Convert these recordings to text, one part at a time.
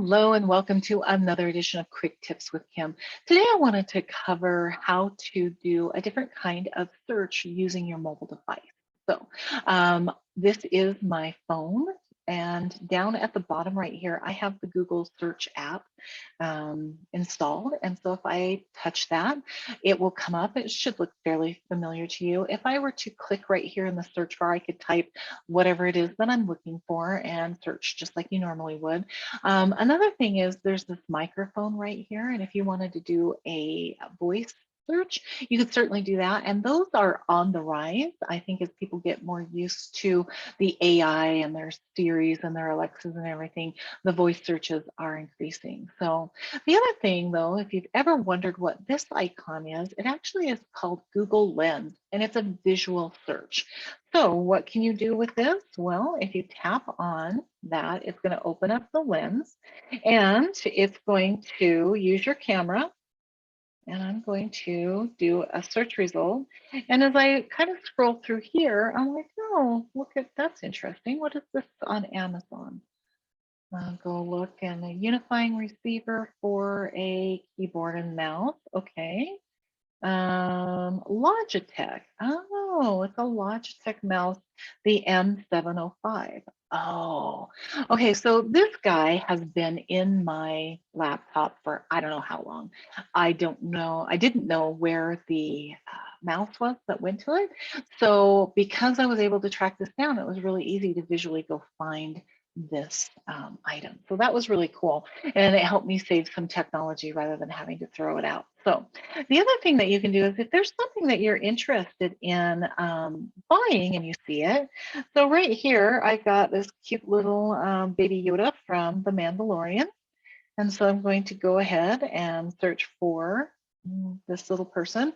Hello and welcome to another edition of Quick Tips with Kim. Today I wanted to cover how to do a different kind of search using your mobile device. This is my phone, and down at the bottom right here, I have the Google search app installed. And so if I touch that, it will come up. It should look fairly familiar to you. If I were to click right here in the search bar, I could type whatever it is that I'm looking for and search just like you normally would. Another thing is there's this microphone right here, and if you wanted to do a voice search, you could certainly do that. And those are on the rise. I think as people get more used to the AI and their Siris and their Alexas and everything, the voice searches are increasing. So the other thing though, if you've ever wondered what this icon is, it actually is called Google Lens, and it's a visual search. So what can you do with this? Well, if you tap on that, it's going to open up the lens, and it's going to use your camera. And I'm going to do a search result. And as I kind of scroll through here, I'm like, oh, look at that's interesting. What is this on Amazon? I'll go look, and a unifying receiver for a keyboard and mouse. Okay. Logitech. Oh, it's a Logitech mouse, the M705. Oh, okay. So this guy has been in my laptop for I don't know how long. I don't know. I didn't know where the mouse was that went to it. So because I was able to track this down, it was really easy to visually go find this item. So that was really cool. And it helped me save some technology rather than having to throw it out. So the other thing that you can do is if there's something that you're interested in buying and you see it. So right here, I got this cute little baby Yoda from The Mandalorian. And so I'm going to go ahead and search for this little person.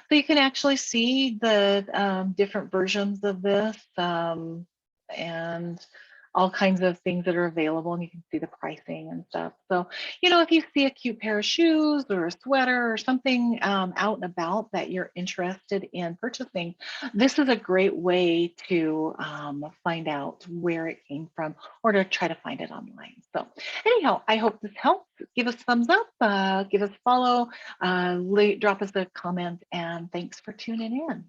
So you can actually see the different versions of this and all kinds of things that are available, and you can see the pricing and stuff. So, if you see a cute pair of shoes or a sweater or something out and about that you're interested in purchasing, this is a great way to find out where it came from or to try to find it online. So anyhow, I hope this helps. Give us a thumbs up, give us a follow, drop us a comment, and thanks for tuning in.